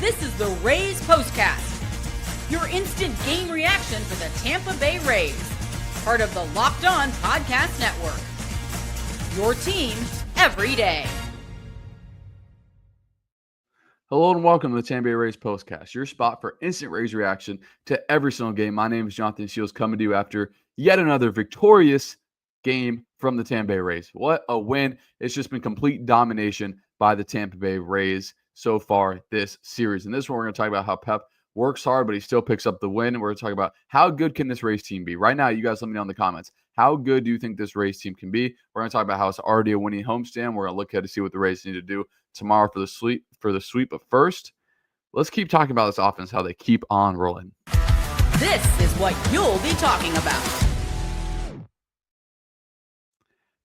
This is the Rays POSTCAST, your instant game reaction for the Tampa Bay Rays, part of the Locked On Podcast Network. Your team every day. Hello and welcome to the Tampa Bay Rays POSTCAST, your spot for instant Rays reaction to every single game. My name is Jonathan Shields, coming to you after yet another victorious game from the Tampa Bay Rays. What a win. It's just been complete domination by the Tampa Bay Rays so far this series. In this one, we're going to talk about how Pep works hard, but he still picks up the win. And we're going to talk about how good can this Rays team be. Right now, you guys let me know in the comments. How good do you think this Rays team can be? We're going to talk about how it's already a winning homestand. We're going to look ahead to see what the Rays need to do tomorrow for the sweep. But first, let's keep talking about this offense, how they keep on rolling. This is what you'll be talking about.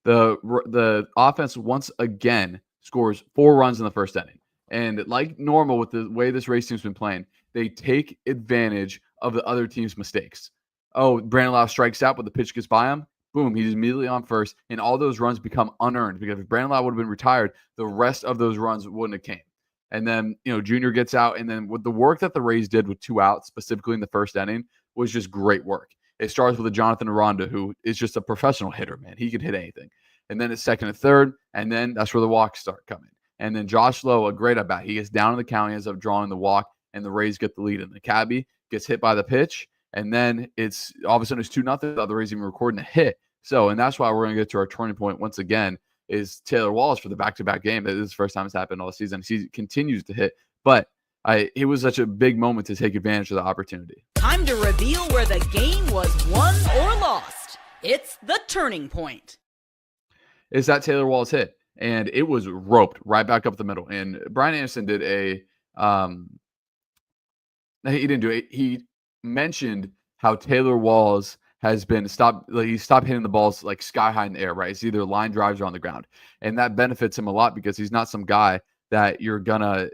The offense once again scores 4 runs in the first inning. And like normal with the way this Rays team's been playing, they take advantage of the other team's mistakes. Oh, Brandon Lowe strikes out, but the pitch gets by him. Boom, he's immediately on first, and all those runs become unearned because if Brandon Lowe would have been retired, the rest of those runs wouldn't have came. And then, Junior gets out, and then with the work that the Rays did with 2 outs, specifically in the first inning, was just great work. It starts with a Jonathan Aranda, who is just a professional hitter, man. He can hit anything. And then it's second and third, and then that's where the walks start coming. And then Josh Lowe, a great at-bat. He gets down in the count, he ends up drawing the walk, and the Rays get the lead. And the cabbie gets hit by the pitch, and then it's all of a sudden it's 2-0. The other Rays even recording a hit. So, and that's why we're going to get to our turning point once again is Taylor Walls for the back-to-back game. This is the first time it's happened all season. He continues to hit, but it was such a big moment to take advantage of the opportunity. Time to reveal where the game was won or lost. It's the turning point. It's that Taylor Walls hit, and it was roped right back up the middle. And Brian Anderson did he didn't do it. He mentioned how Taylor Walls has been stopped hitting the balls like sky high in the air, right? It's either line drives or on the ground. And that benefits him a lot because he's not some guy that you're gonna,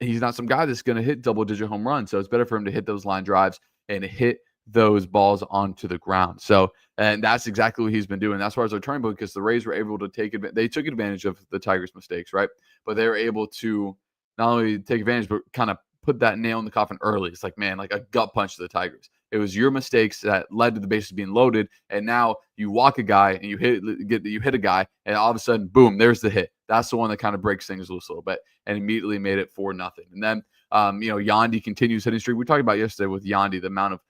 he's not some guy that's gonna hit double-digit home runs. So it's better for him to hit those line drives and hit those balls onto the ground. So, and that's exactly what he's been doing. That's why it's our turning point because the Rays were able to they took advantage of the Tigers' mistakes, right? But they were able to not only take advantage, but kind of put that nail in the coffin early. It's like, man, like a gut punch to the Tigers. It was your mistakes that led to the bases being loaded, and now you walk a guy and you hit a guy, and all of a sudden, boom, there's the hit. That's the one that kind of breaks things loose a little bit, and immediately made it 4-0. And then, Yandy continues hitting streak. We talked about yesterday with Yandy the amount of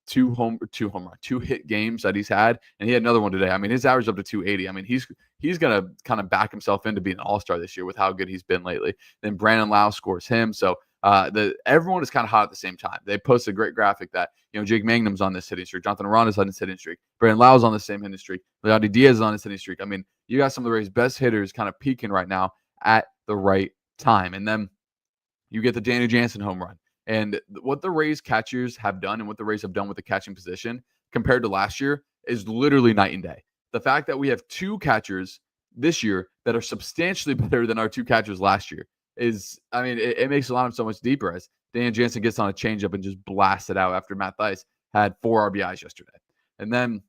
2 hit games that he's had, and he had another one today. I mean, his average up to 280. I mean, he's gonna kind of back himself into being an all-star this year with how good he's been lately. Then Brandon Lowe scores him. So everyone is kind of hot at the same time. They posted a great graphic that Jake Magnum's on this hitting streak, Jonathan Aranda's on this hitting streak, Brandon Lowe's on the same hitting streak, Leody Diaz is on this hitting streak. I mean, you got some of the Rays' best hitters kind of peaking right now at the right time. And then you get the Danny Jansen home run. And what the Rays catchers have done and what the Rays have done with the catching position compared to last year is literally night and day. The fact that we have 2 catchers this year that are substantially better than our 2 catchers last year is, I mean, it makes the lineup so much deeper as Danny Jansen gets on a changeup and just blasts it out after Matt Thaiss had 4 RBIs yesterday. And then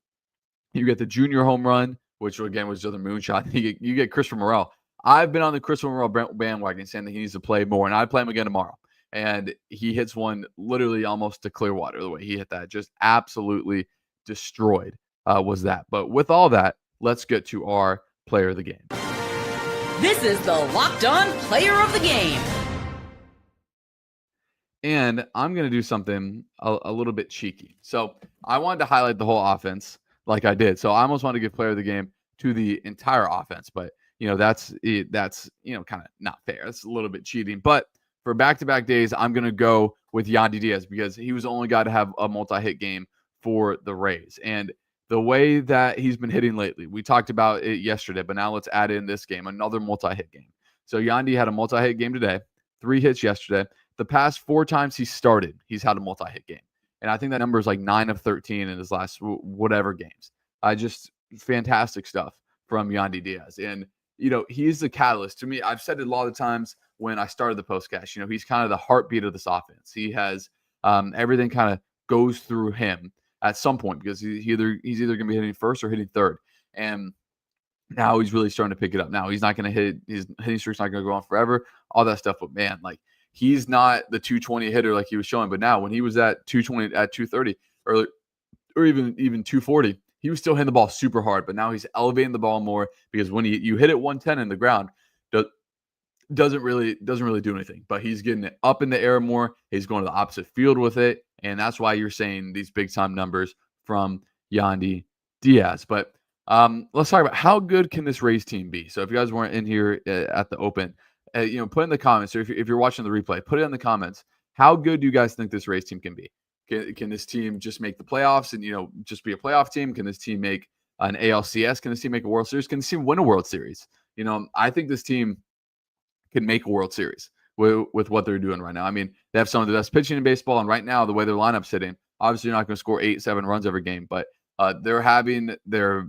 you get the Junior home run, which again was just a moonshot. You get Christopher Morel. I've been on the Christopher Morel bandwagon saying that he needs to play more, and I'd play him again tomorrow. And he hits one literally almost to clear water. The way he hit that, just absolutely destroyed was that. But with all that, let's get to our player of the game. This is the Locked On Player of the Game. And I'm going to do something a little bit cheeky. So I wanted to highlight the whole offense like I did. So I almost want to give player of the game to the entire offense. But, that's kind of not fair. That's a little bit cheating. But for back-to-back days, I'm going to go with Yandy Diaz because he was the only guy to have a multi-hit game for the Rays. And the way that he's been hitting lately, we talked about it yesterday, but now let's add in this game, another multi-hit game. So Yandy had a multi-hit game today, 3 hits yesterday. The past 4 times he started, he's had a multi-hit game. And I think that number is like 9 of 13 in his last whatever games. Just fantastic stuff from Yandy Diaz. And, he's the catalyst. To me, I've said it a lot of times when I started the postcast, he's kind of the heartbeat of this offense. He has everything kind of goes through him at some point because he's either going to be hitting first or hitting third. And now he's really starting to pick it up. Now he's not going to hit, his hitting streak's not going to go on forever, all that stuff. But man, like he's not the 220 hitter like he was showing. But now when he was at 220, at 230, or even 240, he was still hitting the ball super hard. But now he's elevating the ball more, because when you hit it 110 in the ground, doesn't really do anything. But he's getting it up in the air more. He's going to the opposite field with it, and that's why you're saying these big time numbers from Yandy Diaz. But let's talk about how good can this Rays team be. So if you guys weren't in here at the open, put in the comments, or if you're watching the replay, put it in the comments. How good do you guys think this Rays team can be? Can this team just make the playoffs and just be a playoff team? Can this team make an ALCS? Can this team make a World Series? Can this team win a World Series? I think this team can make a World Series with what they're doing right now. I mean, they have some of the best pitching in baseball, and right now, the way their lineup's hitting, obviously you're not going to score 8-7 runs every game, but they're having their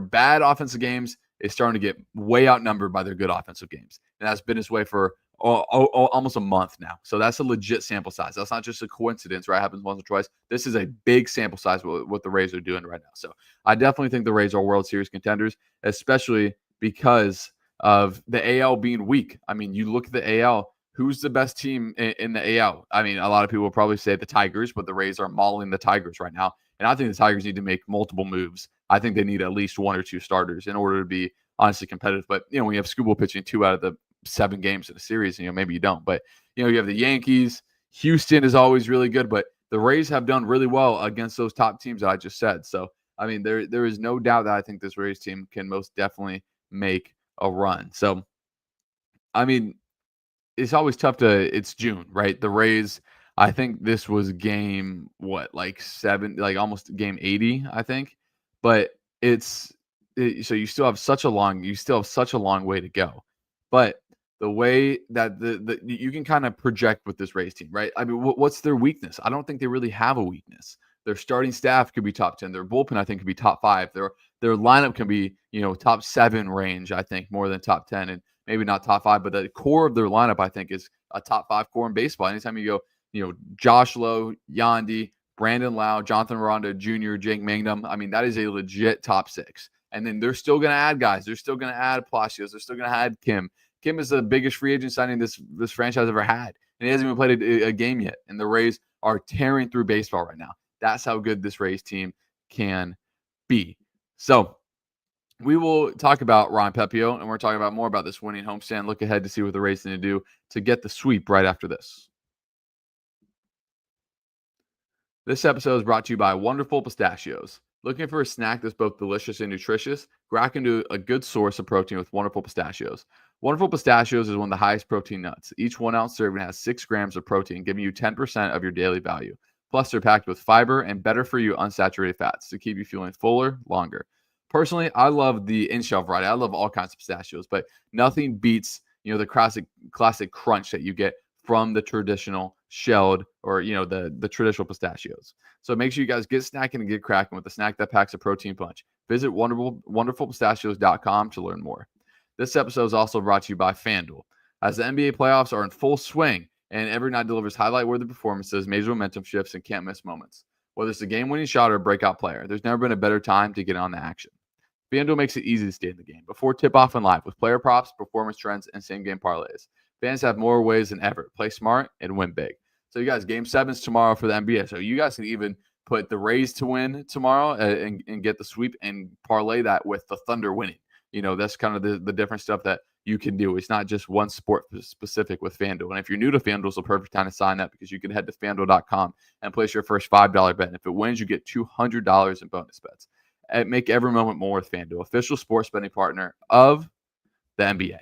bad offensive games is starting to get way outnumbered by their good offensive games, and that's been this way for almost a month now. So that's a legit sample size. That's not just a coincidence, right? It happens once or twice. This is a big sample size with what the Rays are doing right now. So I definitely think the Rays are World Series contenders, especially because of the AL being weak. I mean, you look at the AL, who's the best team in the AL? I mean, a lot of people will probably say the Tigers, but the Rays are mauling the Tigers right now. And I think the Tigers need to make multiple moves. I think they need at least 1 or 2 starters in order to be honestly competitive. But, when you have Skubal pitching 2 out of the 7 games in a series, maybe you don't. But, you have the Yankees. Houston is always really good. But the Rays have done really well against those top teams that I just said. So, I mean, there is no doubt that I think this Rays team can most definitely make a run. So, I mean, it's always tough it's June, right? The Rays, I think this was game, almost game 80, I think. But so you still have such a long way to go. But the way that you can kind of project with this Rays team, right? I mean, what's their weakness? I don't think they really have a weakness. Their starting staff could be top 10. Their bullpen, I think, could be top 5. Their lineup can be, top 7 range, I think, more than top 10, and maybe not top 5. But the core of their lineup, I think, is a top 5 core in baseball. Anytime you go, Josh Lowe, Yandy, Brandon Lowe, Jonathan Aranda Jr., Jake Mangum, I mean, that is a legit top 6. And then they're still going to add guys. They're still going to add Pistachios. They're still going to add Kim. Kim is the biggest free agent signing this franchise ever had, and he hasn't even played a game yet. And the Rays are tearing through baseball right now. That's how good this Rays team can be. So we will talk about Ryan Pepiot, and we're talking about more about this winning homestand. Look ahead to see what the Rays need to do to get the sweep right after this. This episode is brought to you by Wonderful Pistachios. Looking for a snack that's both delicious and nutritious? Crack into a good source of protein with Wonderful Pistachios. Wonderful Pistachios is one of the highest protein nuts. Each 1 ounce serving has 6 grams of protein, giving you 10% of your daily value. Plus, they're packed with fiber and better-for-you unsaturated fats to keep you feeling fuller longer. Personally, I love the in-shell variety. I love all kinds of pistachios, but nothing beats, the classic crunch that you get from the traditional shelled or, the traditional pistachios. So make sure you guys get snacking and get cracking with a snack that packs a protein punch. Visit wonderfulpistachios.com to learn more. This episode is also brought to you by FanDuel. As the NBA playoffs are in full swing, and every night delivers highlight-worthy performances, major momentum shifts, and can't-miss moments. Whether it's a game-winning shot or a breakout player, there's never been a better time to get on the action. FanDuel makes it easy to stay in the game before tip-off and live with player props, performance trends, and same-game parlays. Fans have more ways than ever. Play smart and win big. So, you guys, Game 7's tomorrow for the NBA. So, you guys can even put the Rays to win tomorrow and get the sweep and parlay that with the Thunder winning. That's kind of the different stuff that you can do. It's not just one sport specific with FanDuel. And if you're new to FanDuel, it's the perfect time to sign up because you can head to FanDuel.com and place your first $5 bet. And if it wins, you get $200 in bonus bets. And make every moment more with FanDuel, official sports betting partner of the NBA.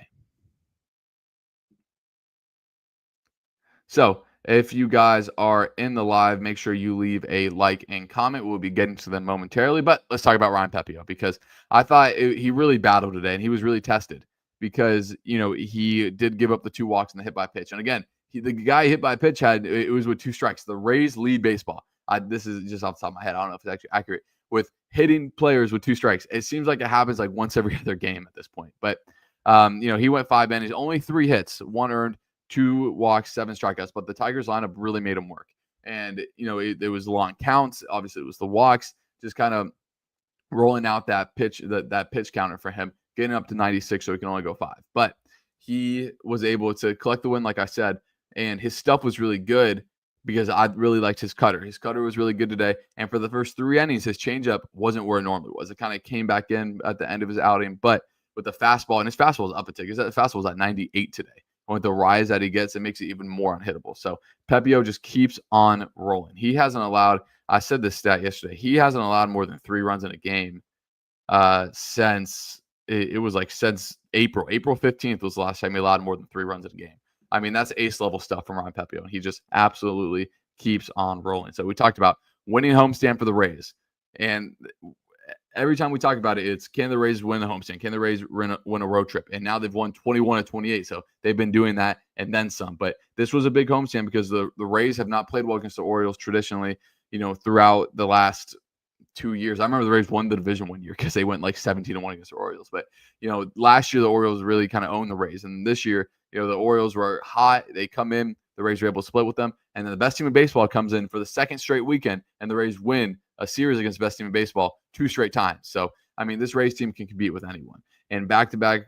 So if you guys are in the live, make sure you leave a like and comment. We'll be getting to them momentarily. But let's talk about Ryan Pepiot because I thought he really battled today and he was really tested. Because, he did give up the 2 walks and the hit by pitch. And again, the guy hit by pitch it was with 2 strikes. The Rays lead baseball. This is just off the top of my head. I don't know if it's actually accurate with hitting players with 2 strikes. It seems like it happens like once every other game at this point. But, he went 5 innings, only 3 hits, 1 earned, 2 walks, 7 strikeouts. But the Tigers lineup really made him work. And, it was long counts. Obviously, it was the walks, just kind of rolling out that pitch, that pitch counter for him. Getting up to 96 so he can only go 5. But he was able to collect the win, like I said, and his stuff was really good because I really liked his cutter. His cutter was really good today, and for the first 3 innings, his changeup wasn't where it normally was. It kind of came back in at the end of his outing, but with the fastball, and his fastball was up a tick. His fastball was at 98 today. And with the rise that he gets, it makes it even more unhittable. So Pepiot just keeps on rolling. He hasn't allowed, I said this stat yesterday, he hasn't allowed more than 3 runs in a game since it was like since April 15th was the last time he allowed more than 3 runs in a game. I mean, that's ace level stuff from Ryan Pepiot. He just absolutely keeps on rolling. So we talked about winning homestand for the Rays, and every time we talk about it, it's can the Rays win the homestand? Can the Rays win a road trip? And now they've won 21 of 28, so they've been doing that and then some. But this was a big homestand because the Rays have not played well against the Orioles traditionally, throughout the last 2 years. I remember the Rays won the division one year because they went like 17-1 against the Orioles. But, last year the Orioles really kind of owned the Rays. And this year, the Orioles were hot. They come in, the Rays were able to split with them. And then the best team in baseball comes in for the second straight weekend, and the Rays win a series against the best team in baseball 2 straight times. So, I mean, this Rays team can compete with anyone. And back-to-back,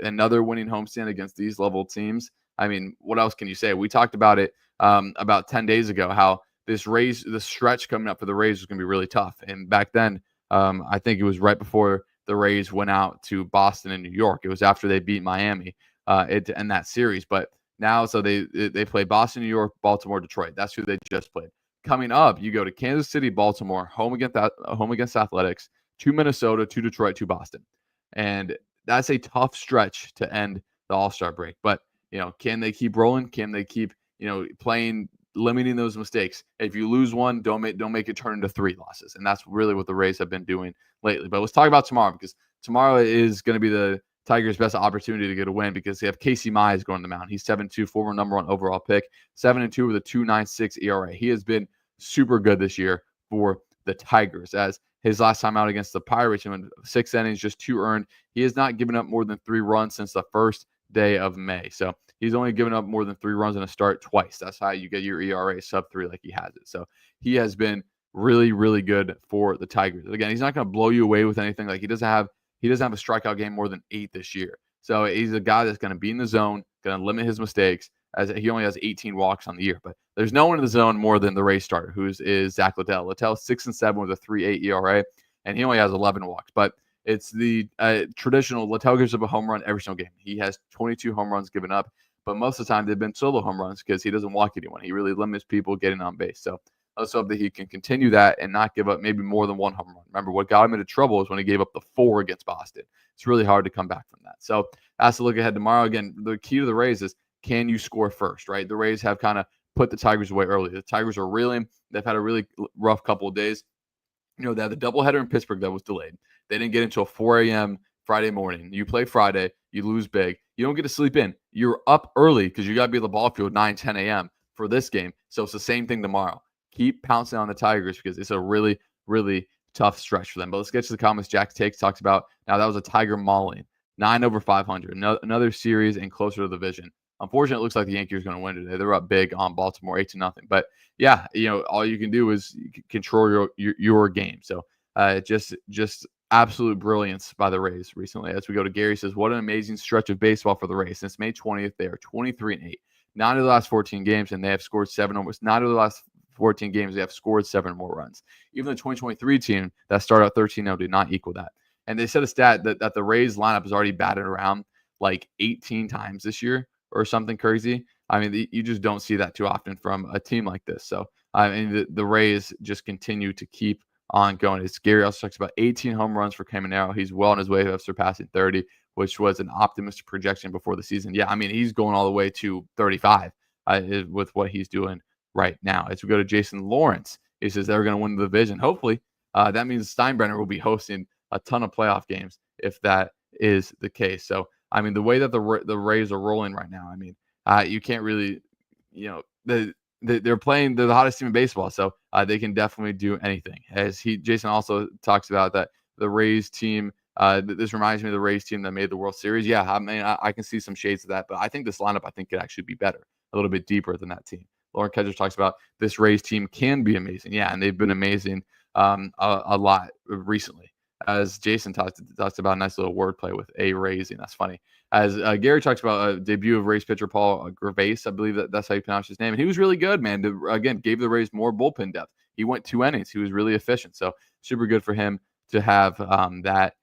another winning homestand against these level teams. I mean, what else can you say? We talked about it about 10 days ago, how the stretch coming up for the Rays was going to be really tough. And back then, I think it was right before the Rays went out to Boston and New York. It was after they beat Miami to end that series. But now, so they play Boston, New York, Baltimore, Detroit. That's who they just played. Coming up, you go to Kansas City, Baltimore, home against Athletics, to Minnesota, to Detroit, to Boston. And that's a tough stretch to end the All-Star break. But, can they keep rolling? Can they keep, playing, limiting those mistakes? If you lose one, don't make it turn into 3 losses. And that's really what the Rays have been doing lately. But let's talk about tomorrow, because tomorrow is going to be the Tigers' best opportunity to get a win, because they have Casey Mize going to the mound. He's 7-2, former number 1 overall pick, 7-2 with a 2.96 ERA. He has been super good this year for the Tigers, as his last time out against the Pirates, he went 6 innings, just 2 earned. He has not given up more than 3 runs since the first day of May. So he's only given up more than 3 runs in a start twice. That's how you get your ERA sub 3 like he has it. So he has been really, really good for the Tigers. Again, he's not going to blow you away with anything. Like he doesn't have a strikeout game more than 8 this year. So he's a guy that's going to be in the zone, going to limit his mistakes, as he only has 18 walks on the year. But there's no one in the zone more than the Rays starter, who is Zach Littell. Littell 6-7 with a 3.8 ERA, and he only has 11 walks. But it's the traditional Littell gives up a home run every single game. He has 22 home runs given up, but most of the time they've been solo home runs because he doesn't walk anyone. He really limits people getting on base. So let's hope that he can continue that and not give up maybe more than 1 home run. Remember, what got him into trouble is when he gave up the 4 against Boston. It's really hard to come back from that. So that's the look ahead tomorrow. Again, the key to the Rays is, can you score first, right? The Rays have kind of put the Tigers away early. The Tigers are reeling. They've had a really rough couple of days. They had the doubleheader in Pittsburgh that was delayed. They didn't get until 4 a.m. Friday morning. You play Friday, you lose big. You don't get to sleep in. You're up early because you got to be at the ball field 9, 10 a.m. for this game. So it's the same thing tomorrow. Keep pouncing on the Tigers because it's a really, really tough stretch for them. But let's get to the comments. Jack Takes talks about, now that was a Tiger mauling, 9 over 500, another series and closer to the division. Unfortunately, it looks like the Yankees are going to win today. They're up big on Baltimore, 8-0. But yeah, all you can do is control your game. So just absolute brilliance by the Rays recently. As we go to Gary, says, what an amazing stretch of baseball for the Rays. Since May 20th, they are 23-8. 9 of the last 14 games, and they have scored 7 almost. 9 of the last 14 games, they have scored 7 more runs. Even the 2023 team that started out 13-0 did not equal that. And they said a stat that the Rays lineup has already batted around like 18 times this year, or something crazy. I mean, you just don't see that too often from a team like this. So, I mean, the Rays just continue to keep on going. It's Gary also talks about 18 home runs for Caminero. He's well on his way of surpassing 30, which was an optimistic projection before the season. Yeah, I mean, he's going all the way to 35 with what he's doing right now. As we go to Jason Lawrence, he says they're going to win the division. Hopefully, that means Steinbrenner will be hosting a ton of playoff games if that is the case. So, I mean, the way that the Rays are rolling right now, I mean, you can't really, they're playing, they're the hottest team in baseball, so they can definitely do anything. Jason also talks about that the Rays team, this reminds me of the Rays team that made the World Series. Yeah, I mean, I can see some shades of that, but I think this lineup, could actually be better, a little bit deeper than that team. Lauren Kedger talks about this Rays team can be amazing. Yeah, and they've been amazing a lot recently. as Jason talks about, a nice little wordplay with a raising. That's funny. As Gary talks about a debut of Rays pitcher Paul Gervais, I believe that's how you pronounce his name. And he was really good, man. Again, gave the Rays more bullpen depth. He went 2 innings. He was really efficient. So super good for him to have that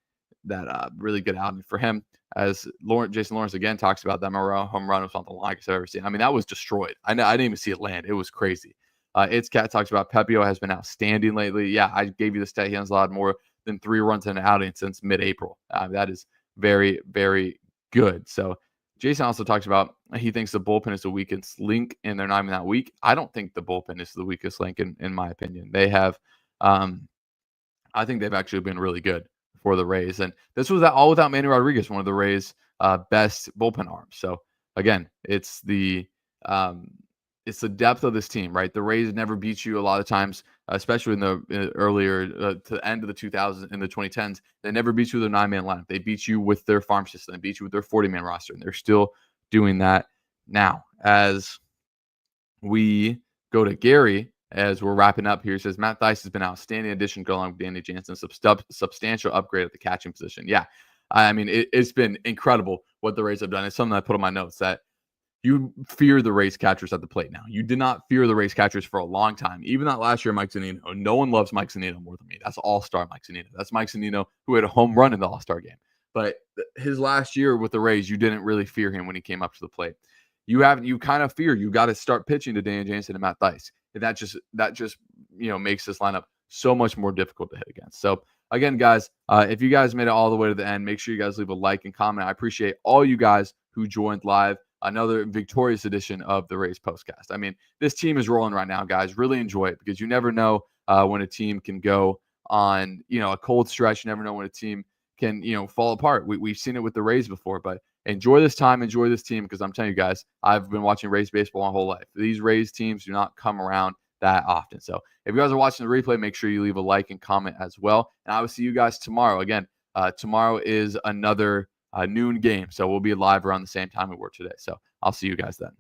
really good outing for him. As Jason Lawrence again talks about that home run was on the longest I've ever seen. I mean, that was destroyed. I didn't even see it land. It was crazy. It's Cat talks about Pepiot has been outstanding lately. Yeah, I gave you the stat. He has allowed more than 3 runs in an outing since mid-April. That is very, very good. So Jason also talks about he thinks the bullpen is the weakest link, and they're not even that weak. I don't think the bullpen is the weakest link in my opinion. They have, I think they've actually been really good for the Rays, and this was all without Manny Rodriguez, one of the Rays' best bullpen arms. So again, it's the depth of this team, right? The Rays never beat you a lot of times, especially in the earlier to the end of the 2000s in the 2010s. They never beat you with a 9-man lineup. They beat you with their farm system. They beat you with their 40-man roster, and they're still doing that now. As we go to Gary, as we're wrapping up here, he says Matt Thaiss has been an outstanding addition to go along with Danny Jansen, substantial upgrade at the catching position. Yeah, I mean it's been incredible what the Rays have done. It's something I put on my notes that you fear the Rays catchers at the plate now. You did not fear the Rays catchers for a long time. Even that last year, Mike Zunino. No one loves Mike Zunino more than me. That's all-star Mike Zunino. That's Mike Zunino who had a home run in the All-Star game. But his last year with the Rays, you didn't really fear him when he came up to the plate. You kind of fear. You got to start pitching to Danny Jansen and Matt Thaiss. And that just makes this lineup so much more difficult to hit against. So again, guys, if you guys made it all the way to the end, make sure you guys leave a like and comment. I appreciate all you guys who joined live. Another victorious edition of the Rays Postcast. I mean, this team is rolling right now, guys. Really enjoy it because you never know when a team can go on, a cold stretch. You never know when a team can, fall apart. We've seen it with the Rays before, but enjoy this time, enjoy this team because I'm telling you guys, I've been watching Rays baseball my whole life. These Rays teams do not come around that often. So if you guys are watching the replay, make sure you leave a like and comment as well. And I will see you guys tomorrow. Again, tomorrow is another noon game. So we'll be live around the same time we were today. So I'll see you guys then.